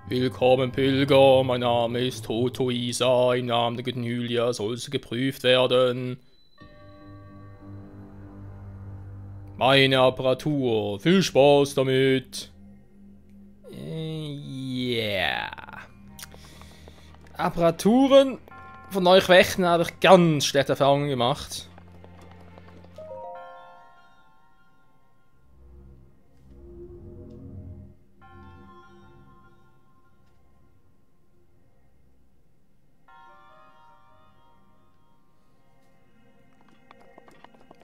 Willkommen, Pilger, mein Name ist Toto Isa, im Namen der guten Julia soll sie geprüft werden. Meine Apparatur, viel Spaß damit. Yeah. Apparaturen von euch Wächten habe ich ganz schlechte Erfahrungen gemacht.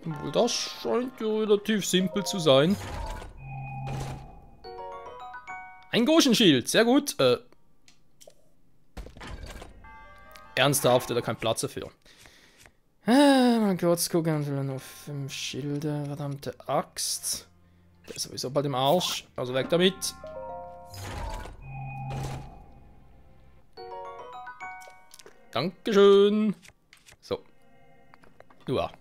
Obwohl, das scheint ja relativ simpel zu sein. Ein Goschenschild, sehr gut. Ernsthaft, da kein Platz dafür. Mal kurz gucken, noch 5 Schilde, verdammte Axt. Der ist sowieso bald im Arsch, also weg damit. Dankeschön. So. Ja.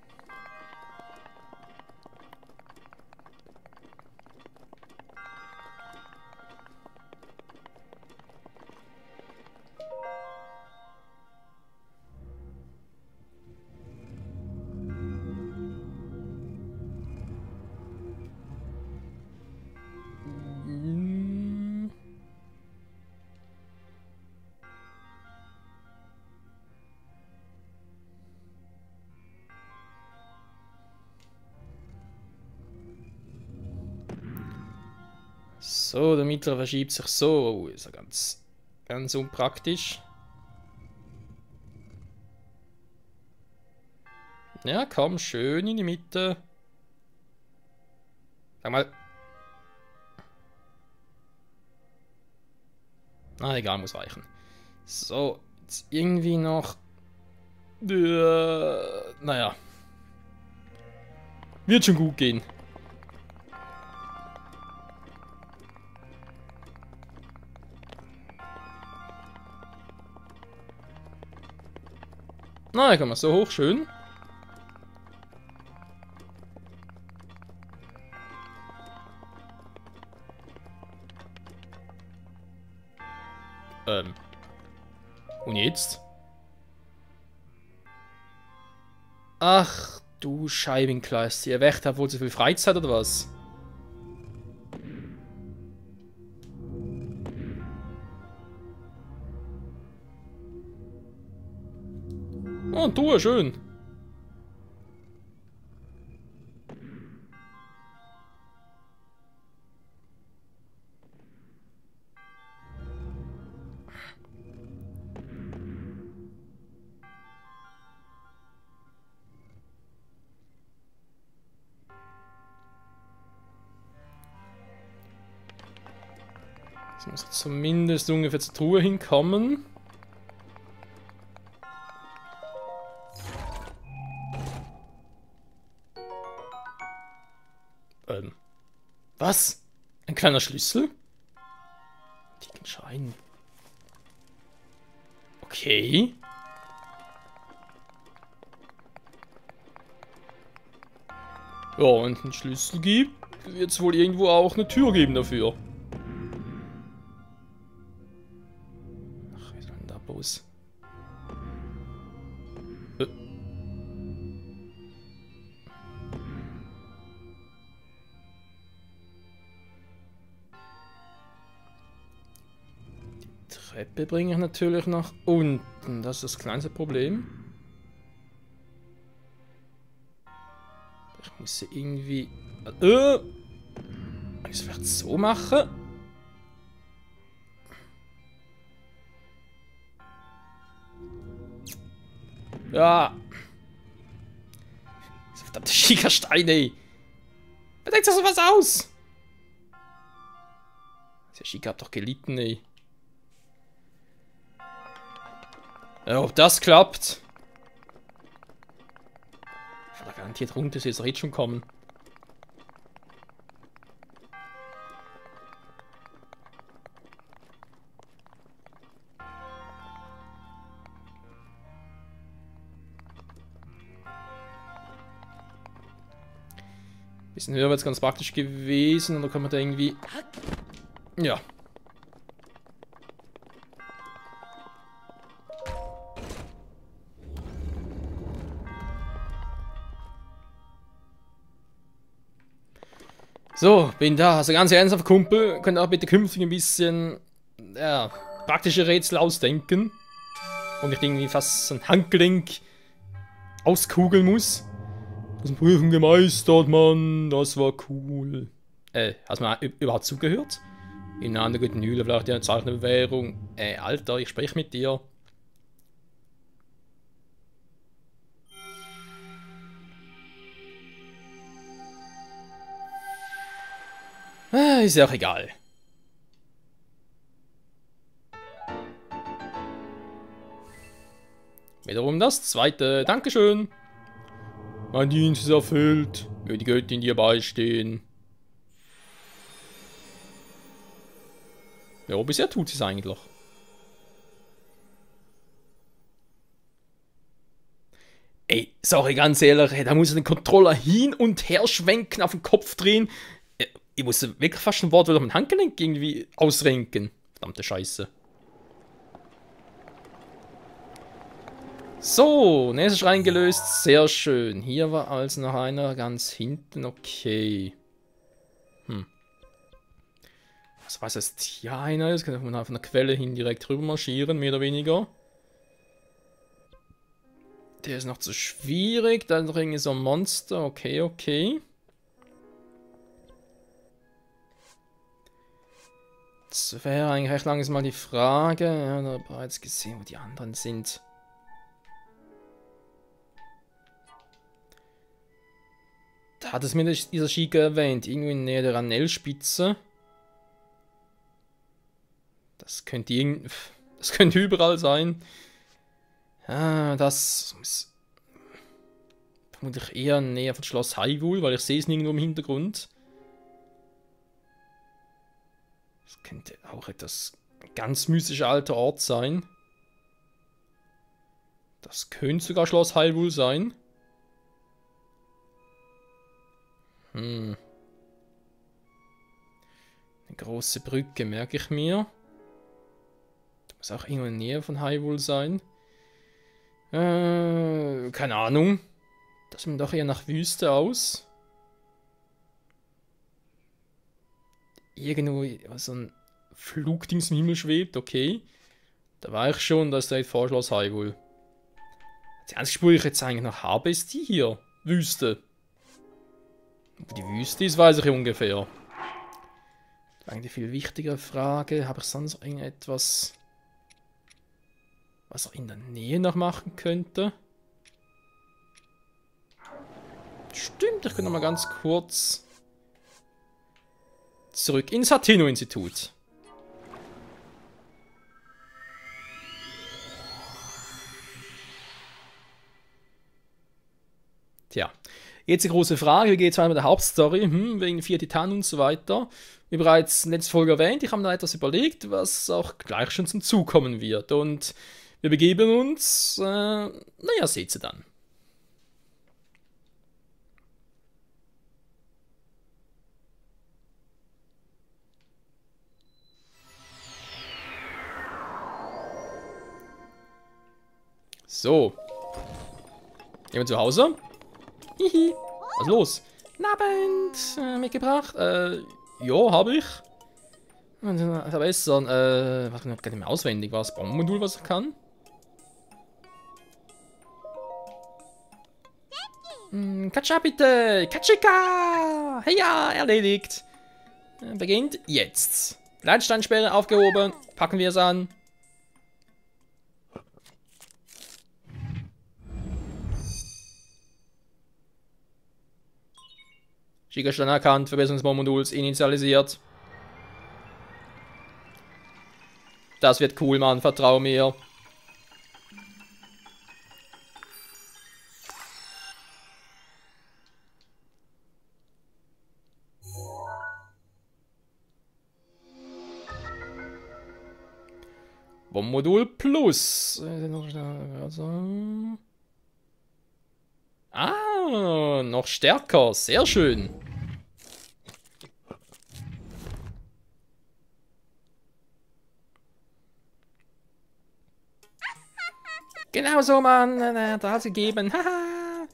So, der mittlere verschiebt sich so. Oh, ist ja ganz unpraktisch. Ja, komm, schön in die Mitte. Sag mal. Ah, egal, muss reichen. So, jetzt irgendwie noch. Naja. Wird schon gut gehen. Na, da kann man so hoch, schön. Und jetzt? Ach, du Scheibenkleist. Ihr Wächter habt wohl so viel Freizeit oder was? Oh, du, schön. Das muss zumindest ungefähr zur Truhe hinkommen. Was? Ein kleiner Schlüssel? Dicken Schein. Okay. Ja, wenn es einen Schlüssel gibt, wird es wohl irgendwo auch eine Tür geben dafür. Ach, wie soll denn da bloß? Treppe bringe ich natürlich nach unten. Das ist das kleinste Problem. Ich muss sie irgendwie... Ich vielleicht so machen? Ja. So verdammte Schickerstein, ey. Wer denkt sich sowas aus? Der Schika hat doch gelitten, ey. Ja, ob das klappt. Ich will da garantiert runter, sie jetzt schon kommen. Bisschen höher wäre jetzt ganz praktisch gewesen und da kann man da irgendwie. Ja. So, bin da. Also ganz ernsthaft, Kumpel, könnt ihr auch bitte künftig ein bisschen, ja, praktische Rätsel ausdenken. Und nicht irgendwie fast so ein Handgelenk auskugeln muss. Das ist Prüfung gemeistert, Mann. Das war cool. Hast du mir überhaupt zugehört? In einer guten Hülle vielleicht eine Zeichen Bewährung. Alter, ich spreche mit dir. Ist ja auch egal. Wiederum das zweite. Dankeschön. Mein Dienst ist erfüllt. Möge die Göttin dir beistehen. Ja, bisher tut sie es eigentlich. Ey, sorry, ganz ehrlich, da muss ich den Controller hin und her schwenken, auf den Kopf drehen. Ich musste wirklich fast ein Wort wieder auf mein Handgelenk irgendwie ausrenken. Verdammte Scheiße. So, nächster Schrein gelöst. Sehr schön. Hier war also noch einer ganz hinten. Okay. Was weiß das hier einer ist? Kann man von der Quelle hin direkt rüber marschieren, mehr oder weniger. Der ist noch zu schwierig. Da ist noch irgendwie so ein Monster. Okay, okay. Das wäre eigentlich recht langsam mal die Frage. Ja, da habe ich bereits gesehen, wo die anderen sind. Da hat es mir dieser Schieker erwähnt. Irgendwie in der Nähe der Ranellspitze. Das könnte überall sein. Ja, das muss vermutlich eher näher von Schloss Hyrule, weil ich sehe es nirgendwo im Hintergrund. Das könnte auch etwas ganz mystischer alter Ort sein. Das könnte sogar Schloss Hyrule sein. Eine große Brücke, merke ich mir. Muss auch irgendwo in der Nähe von Hyrule sein. Keine Ahnung. Das sieht doch eher nach Wüste aus. Irgendwo so ein Flugdings im Himmel schwebt, okay. Da war ich schon, dass direkt vor Schloss Hyrule. Die einzige Spur, die ich jetzt eigentlich noch habe, ist die hier. Wüste. Wo die Wüste ist, weiß ich ungefähr. Eigentlich die viel wichtigere Frage. Habe ich sonst noch irgendetwas, was er in der Nähe noch machen könnte? Stimmt, ich könnte noch mal ganz kurz zurück ins Hateno-Institut. Tja, jetzt die große Frage, wie geht es weiter mit der Hauptstory, wegen 4 Titanen und so weiter. Wie bereits in der letzten Folge erwähnt, ich habe da etwas überlegt, was auch gleich schon zum Zug kommen wird. Und wir begeben uns, naja, seht ihr dann. So. Jemand zu Hause? Hihi. Was ist los? Guten Abend. Mitgebracht? Ja, habe ich. Verbessern. Was kann ich gar nicht mehr auswendig? War das Bombenmodul, was ich kann? Katscha bitte! Katschika! Hey ja, erledigt! Beginnt jetzt. Leitsteinsperre aufgehoben. Packen wir es an. Schickerstand erkannt, Verbesserungsbombenmoduls initialisiert. Das wird cool, Mann, vertrau mir. Bombenmodul Plus. Ah, noch stärker. Sehr schön. Genau so, Mann. Da hat's gegeben. Haha.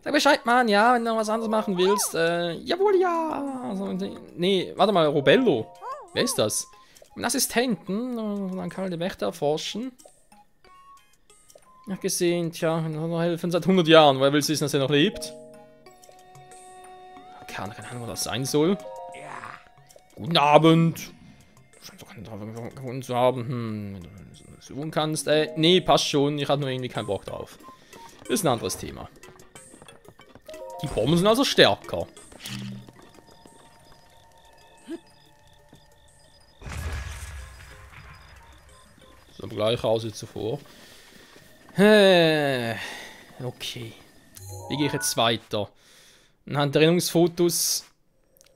Sag Bescheid, Mann, ja, wenn du noch was anderes machen willst. Jawohl, ja. Also, nee, warte mal, Robello. Wer ist das? Ein Assistenten. Dann kann man die Wächter erforschen. Ich hab gesehen, tja, noch helfen seit 100 Jahren. Woher willst du wissen, dass er noch lebt? Keine Ahnung, was das sein soll. Guten Abend. Scheint doch keinen Tag gefunden zu haben. Wenn du suchen kannst. Nee, passt schon. Ich hatte nur irgendwie keinen Bock drauf. Ist ein anderes Thema. Die Bomben sind also stärker. So gleich aus wie zuvor. Okay. Wie gehe ich jetzt weiter? Anhand der Erinnerungsfotos.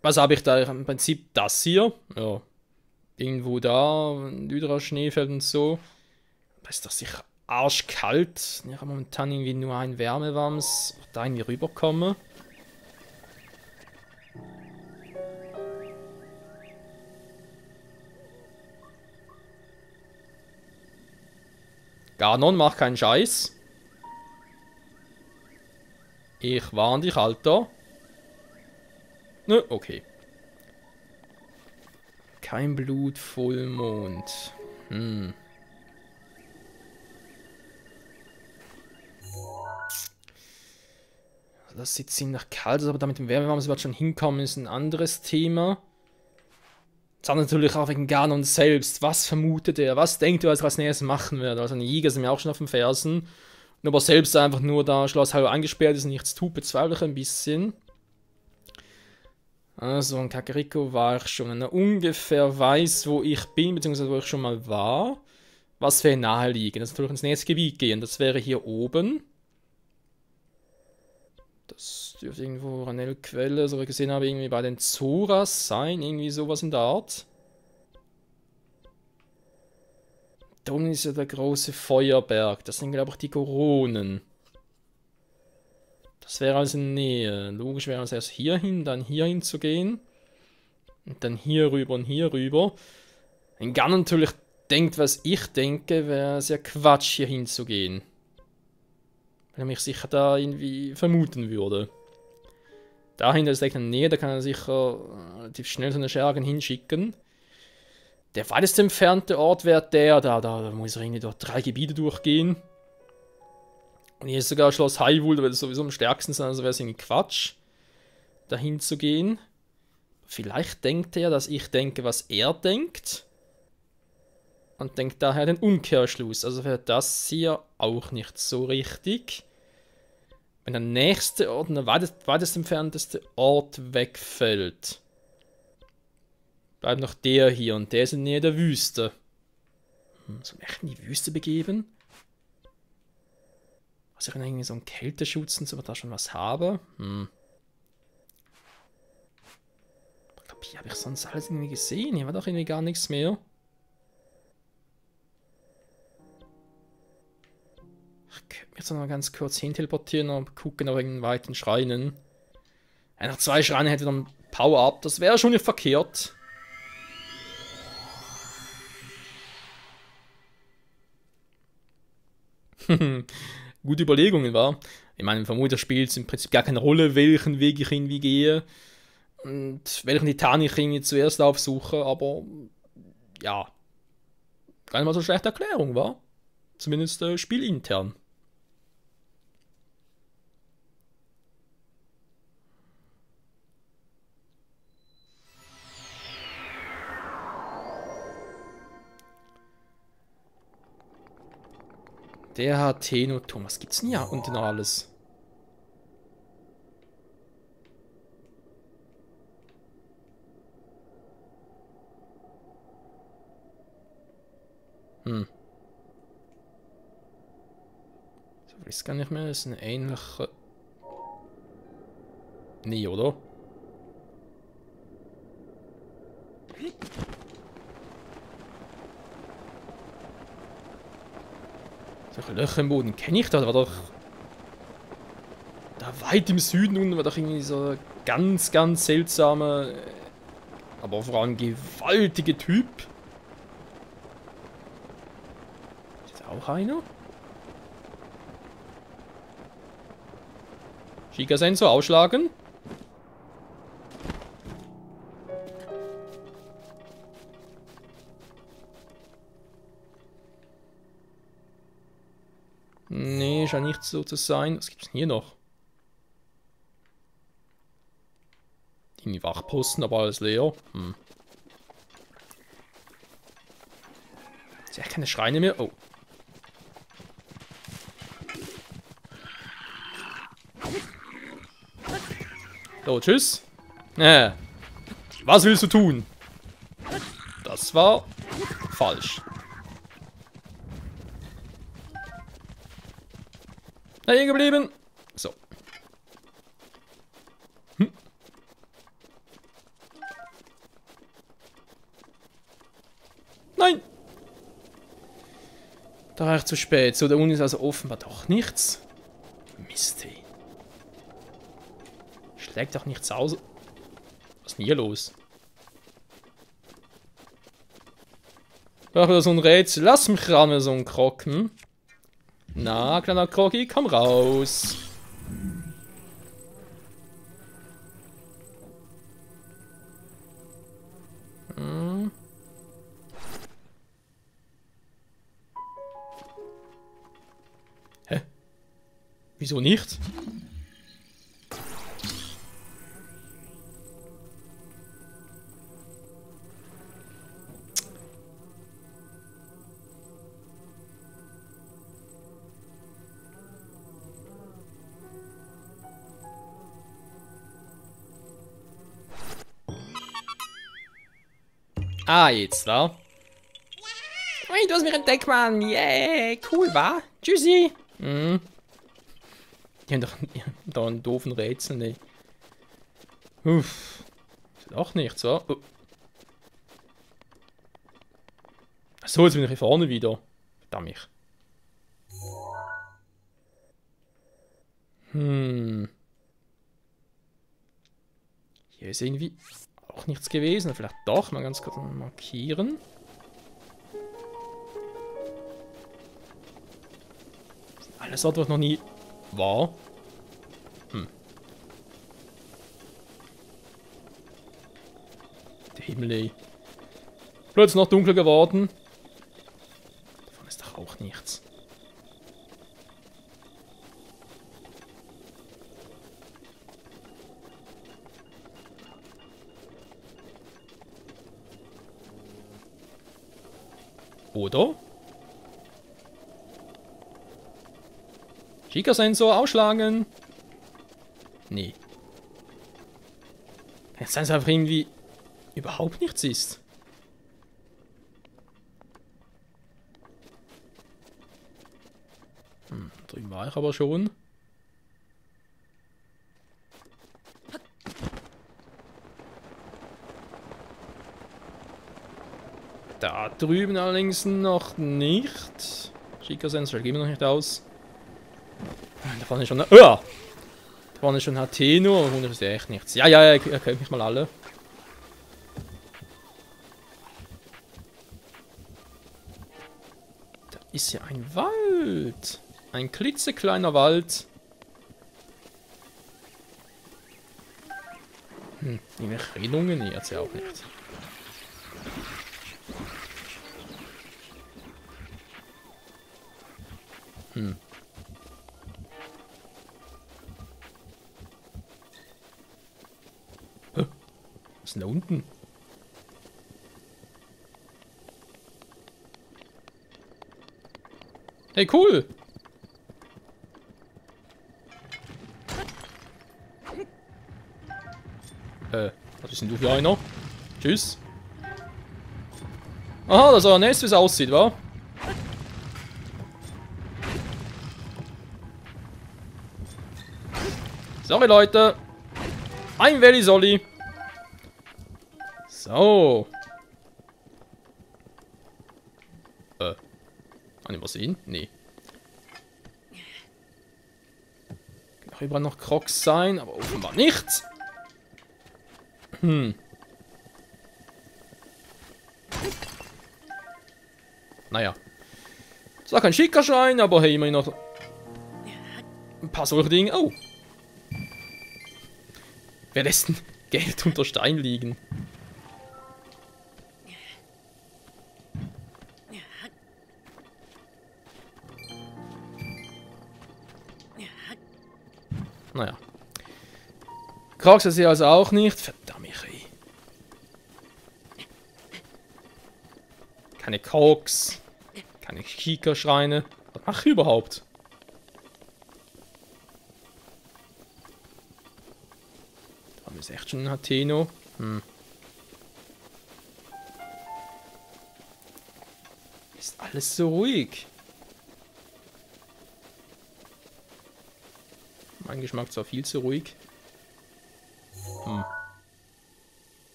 Was habe ich da? Im Prinzip das hier. Ja. Irgendwo da. Düderer Schneefeld und so. Da ist doch sicher arschkalt. Ich habe momentan irgendwie nur ein wärmewarmes. Da irgendwie rüberkomme. Ganon, mach keinen Scheiß. Ich warne dich, Alter. Nö, okay. Kein Blut, Vollmond. Das sieht ziemlich kalt aus, aber damit im Wärmewarmes wird schon hinkommen, ist ein anderes Thema. Jetzt natürlich auch wegen Ganon selbst. Was vermutet er? Was denkt er, was er als nächstes machen wird? Also ein Jäger sind mir auch schon auf den Fersen. Und ob er selbst einfach nur da Schloss Hyrule eingesperrt ist und nichts tut, bezweifle ich ein bisschen. Also in Kakariko war ich schon, wenn er ungefähr weiß, wo ich bin, beziehungsweise wo ich schon mal war. Was wäre naheliegend? Das ist natürlich ins nächste Gebiet gehen. Das wäre hier oben. Das dürfte irgendwo Ranellquelle, so wie ich gesehen habe, irgendwie bei den Zoras sein. Irgendwie sowas in der Art. Da unten ist ja der große Feuerberg. Das sind, glaube ich, die Koronen. Das wäre also in Nähe. Logisch wäre es erst hierhin, dann hierhin zu gehen. Und dann hier rüber und hier rüber. Wenn Ganon natürlich denkt, was ich denke, wäre es ja Quatsch, hier hinzugehen. Weil er mich sicher da irgendwie vermuten würde. Dahinter ist echt in der Nähe, da kann er sicher relativ schnell so eine Schergen hinschicken. Der weitest entfernte Ort wäre der, da muss er irgendwie durch 3 Gebiete durchgehen. Und hier ist sogar Schloss Hyrule, da wird es sowieso am stärksten sein, also wäre es irgendwie Quatsch, dahin zu gehen. Vielleicht denkt er, dass ich denke, was er denkt. Und denkt daher den Umkehrschluss. Also wäre das hier auch nicht so richtig. Wenn der nächste Ort, der weitest entfernteste Ort wegfällt, bleibt noch der hier und der ist in der Nähe der Wüste. Soll ich echt in die Wüste begeben? Was ich irgendwie so einen Kälteschutz und so, da schon was habe? Ich glaube, hier habe ich sonst alles irgendwie gesehen. Hier war doch irgendwie gar nichts mehr. Ich könnte mich jetzt noch mal ganz kurz hin teleportieren und gucken nach irgendeinen weiten Schreinen. Nach 2 Schreinen hätte dann Power-Up. Das wäre schon nicht verkehrt. Gute Überlegungen, war. Ich meine, vermutlich spielt es im Prinzip gar keine Rolle, welchen Weg ich irgendwie gehe. Und welchen Titan ich irgendwie zuerst aufsuche, aber ja. Gar nicht mal so schlechte Erklärung, war. Zumindest spielintern. Der hat Tenoton. Was gibt's denn hier unten noch alles? So, ich weiß gar nicht mehr. Das ist eine ähnliche... Nee, oder? Solche Löcher im Boden kenne ich da. Da war doch... Da weit im Süden unten war doch irgendwie so ganz, ganz seltsame... aber vor allem gewaltige Typ. Ist das auch einer? Shiga-Sensor ausschlagen. Nee, scheint nicht so zu sein. Was gibt's denn hier noch? Die Wachposten, aber alles leer. Ist ja keine Schreine mehr. Oh. So, tschüss. Was willst du tun? Das war falsch. Da hier geblieben. So. Nein. Da war ich zu spät. So, da unten ist also offenbar doch nichts. Mist, ey. Schlägt doch nichts aus. Was ist denn hier los? Ach, wieder so ein Rätsel. Lass mich ran, so ein Krog, hm? Na, kleiner Kroggy, komm raus. Hä? Wieso nicht? Ah, jetzt, wa? Hey, du hast mich entdeckt, Mann. Yeah, cool, wa? Tschüssi. Die haben doch da einen doofen Rätsel, ne? Uff. Ist auch nichts, wa? Oh. Achso, jetzt bin ich hier vorne wieder. Verdammt mich. Hier ist irgendwie auch nichts gewesen. Vielleicht doch. Mal ganz kurz markieren. Alles dort, was noch nie war. Der Himmel, ey. Plötzlich noch dunkler geworden. Davon ist doch auch nichts. Oder? Shiga-Sensor ausschlagen. Nee. Kann es sein, dass einfach irgendwie überhaupt nichts ist. Drüben war ich aber schon. Da drüben allerdings noch nicht. Shiga-Sensor gehen wir noch nicht aus. Da vorne ist schon... Da vorne ist schon Hateno und ist ja echt nichts. Ja, ihr kennt mich mal alle. Da ist ja ein Wald. Ein klitzekleiner Wald. Irgendwelche Rennungen? Nee, jetzt ja auch nicht. Was ist denn da unten? Hey, cool! Was ist denn du für einer? Tschüss. Aha, das ist euer Nest, wie es aussieht, wa? Sorry, Leute. Ein Welli-Solli. So. Kann ich was sehen? Nee. Kann auch überall noch Crocs sein, aber offenbar nichts. Naja. Zwar kein schicker Schrein, aber hey, immerhin noch ein paar solche Dinge. Oh. Wer lässt denn Geld unter Stein liegen? Naja. Krax ist sie also auch nicht. Verdammt, ey. Keine Krogs. Keine Kika-Schreine. Was mache ich überhaupt? Da haben wir echt schon ein Hateno. Ist alles so ruhig. Mein Geschmack zwar viel zu ruhig.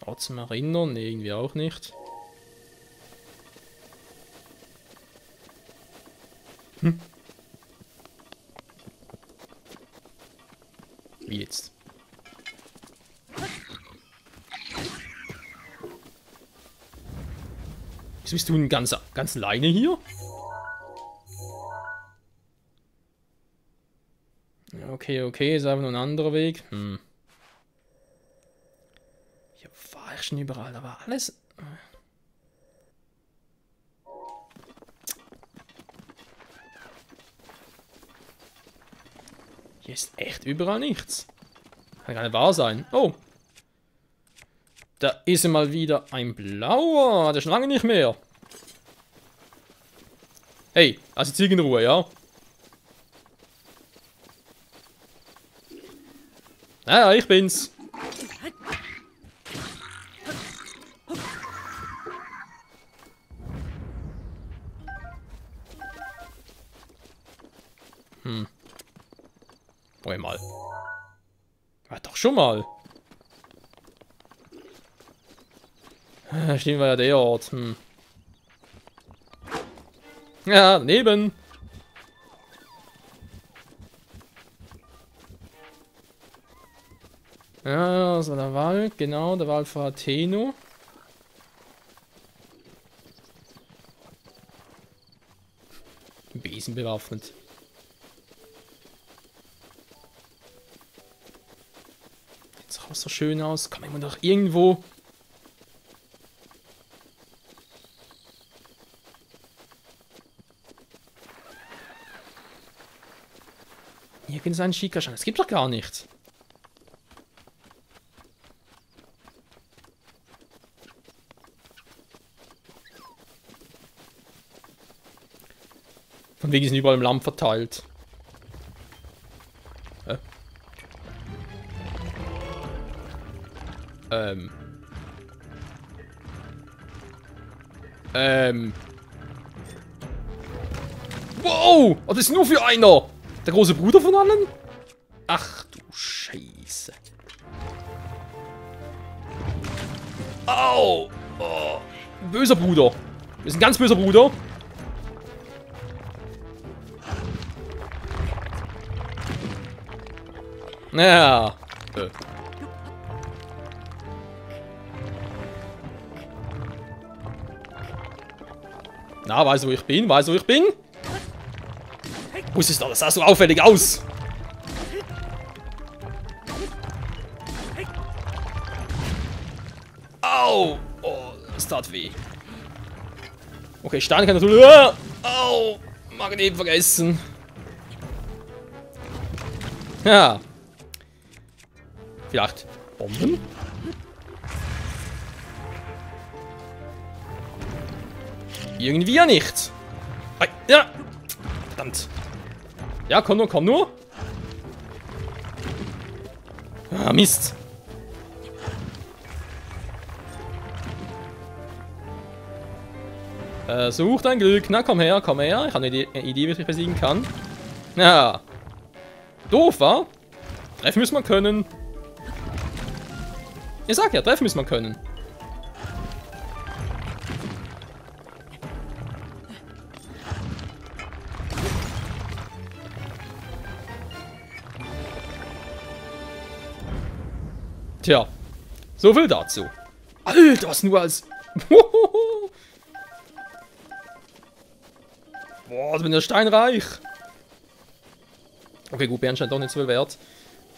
Ort zum Erinnern? Nee, irgendwie auch nicht. Wie jetzt? Wieso bist du ein ganz alleine hier? Okay, ist einfach nur ein anderer Weg. Hier war ich schon überall, da war alles... Hier ist echt überall nichts. Kann gar nicht wahr sein. Oh! Da ist mal wieder ein blauer. Der ist schon lange nicht mehr. Hey, also zieh in Ruhe, ja? Naja, ich bin's. Moment mal. War doch schon mal. Stimmt, war ja der Ort. Ja, daneben. Ja, das war der Wald, genau, der Wald von Hateno. Besen bewaffnet. Sieht doch auch so schön aus. Kann man immer noch irgendwo. Hier gibt es einen Schikaschein. Das gibt doch gar nicht. Von wegen sind überall im Land verteilt. Wow! Was ist nur für einer? Der große Bruder von allen? Ach du Scheiße. Au! Oh, böser Bruder. Das ist ein ganz böser Bruder. Ja. Na, weißt du, wo ich bin? Weißt du, wo ich bin? Wusstest du, das sah so auffällig aus. Au! Oh, das tat weh. Okay, Stein kann natürlich... Au! Magnet vergessen. Ja. Vielleicht Bomben? Irgendwie ja nicht. Ja. Verdammt. Ja, komm nur, komm nur. Ah, Mist. Such dein Glück. Na, komm her, komm her. Ich habe eine Idee, wie ich dich besiegen kann. Ja. Doof, wa? Treffen müssen wir können. Ich sag ja, treffen müssen wir können. Tja, so viel dazu. Alter, was nur als... Boah, Oh, ich bin ja steinreich. Okay, gut, Bernstein doch nicht so viel wert.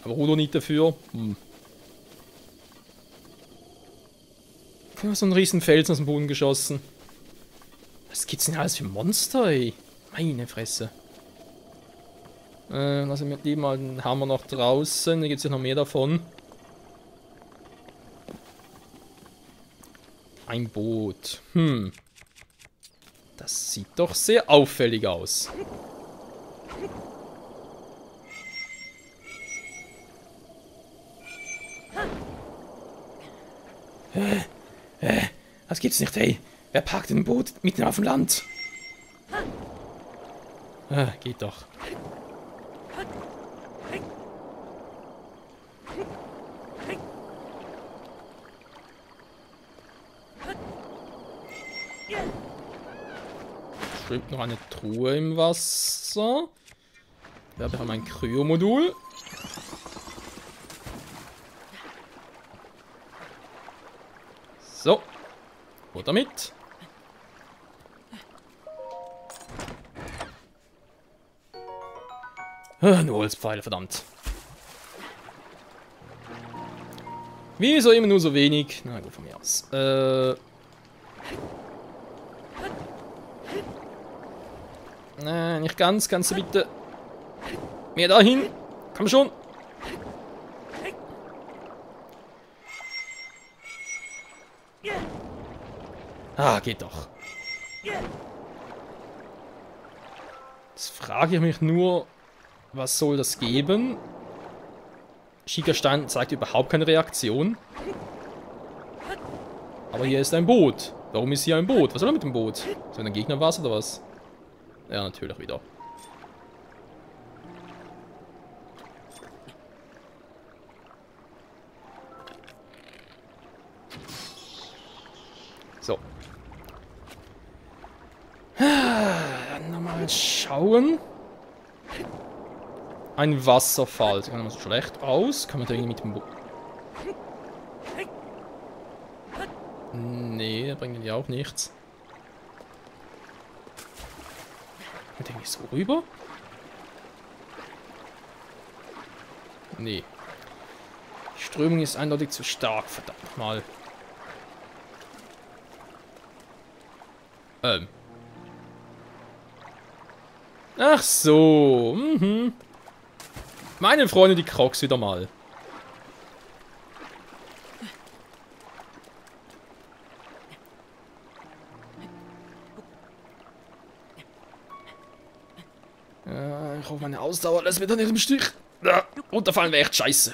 Aber Ruder nicht dafür. Ja, so ein riesen Felsen aus dem Boden geschossen. Was gibt's denn alles für Monster, ey? Meine Fresse. Lassen wir die mal, den Hammer noch draußen. Hier gibt's ja noch mehr davon. Ein Boot. Das sieht doch sehr auffällig aus. Das gibt's nicht, ey. Wer parkt ein Boot mitten auf dem Land? Geht doch. Schwimmt noch eine Truhe im Wasser. Da habe ich mein Kryomodul. So. Und damit. Nur Holzpfeile, verdammt. Wieso immer nur so wenig? Na gut, von mir aus. Nicht ganz. Kannst du bitte mehr dahin? Komm schon. Geht doch. Jetzt frage ich mich nur, was soll das geben? Schickerstein zeigt überhaupt keine Reaktion. Aber hier ist ein Boot. Warum ist hier ein Boot? Was soll er mit dem Boot? Soll ein Gegner was oder was? Ja, natürlich wieder. So. Dann nochmal schauen. Ein Wasserfall. Sieht so schlecht aus. Kann man da irgendwie mit dem Boot... Nee, da bringen die auch nichts. Kann man irgendwie so rüber? Nee. Die Strömung ist eindeutig zu stark. Verdammt nochmal. Ach so. Meine Freunde, die Crocs wieder mal. Ich hoffe, meine Ausdauer lässt mir dann nicht im Stich. Runterfallen wäre echt scheiße.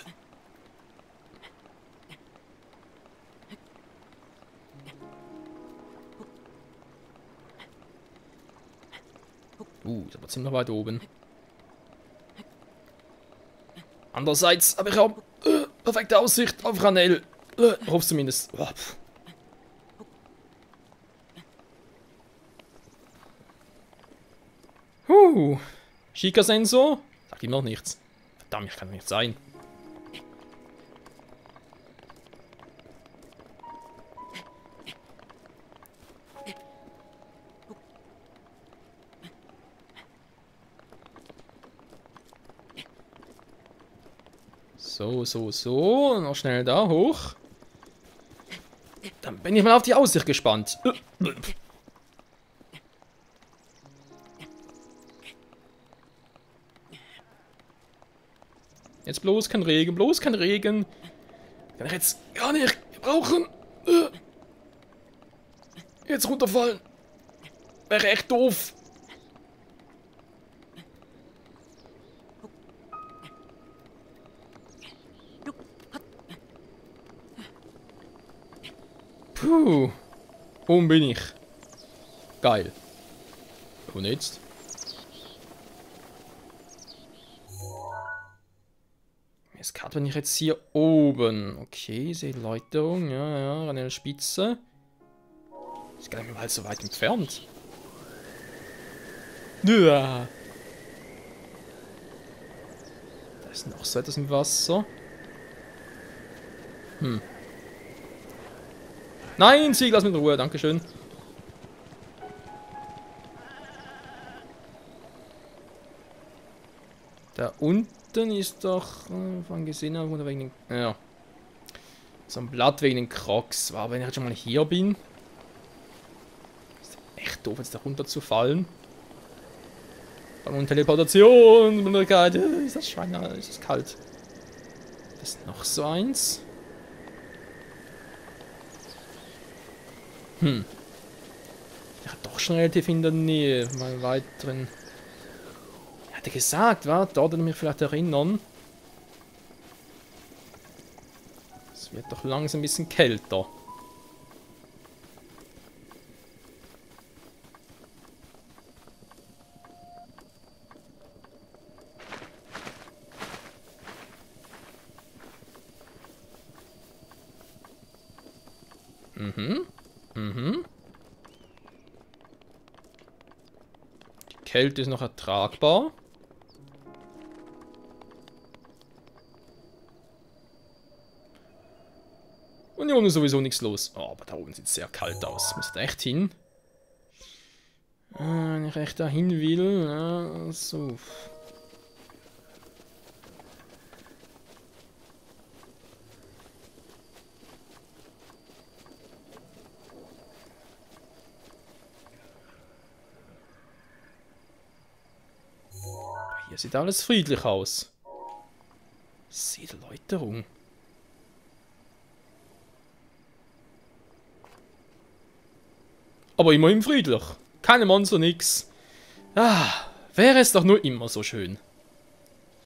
Ist aber ziemlich weit oben. Andererseits habe ich auch perfekte Aussicht auf Ranel. Hoffe zumindest. Schika-Sensor? Sagt ihm noch nichts. Verdammt, ich kann nicht sein. So. Noch schnell da hoch. Dann bin ich mal auf die Aussicht gespannt. Jetzt bloß kein Regen, bloß kein Regen. Kann ich jetzt gar nicht brauchen. Jetzt runterfallen. Wäre echt doof. Puh. Oben bin ich. Geil. Und jetzt? Jetzt bin ich jetzt hier oben. Okay, Seeläuterung. Ja, an der Spitze. Ist gar nicht mehr so weit entfernt. Ja. Da ist noch so etwas im Wasser. Nein, Sieg, lass mich in Ruhe, dankeschön. Da unten ist doch, von gesehen habe, oder wegen den, ja, so ein Blatt wegen den Crocs. Aber wenn ich jetzt schon mal hier bin, ist echt doof, jetzt da runter zu fallen. Und Teleportationsmöglichkeit. Ist das Schwein, ist das kalt. Das ist noch so eins. Ja, doch schon relativ in der Nähe. Mal weiteren. Er hatte gesagt, war dort mich vielleicht erinnern. Es wird doch langsam ein bisschen kälter. Die Kälte ist noch ertragbar. Und hier unten ist sowieso nichts los. Oh, aber da oben sieht es sehr kalt aus. Muss da echt hin? Wenn ich echt da hin will. Ja, so. Hier sieht alles friedlich aus. Siedeläuterung. Aber immerhin friedlich. Keine Monster, nix. Ah, wäre es doch nur immer so schön.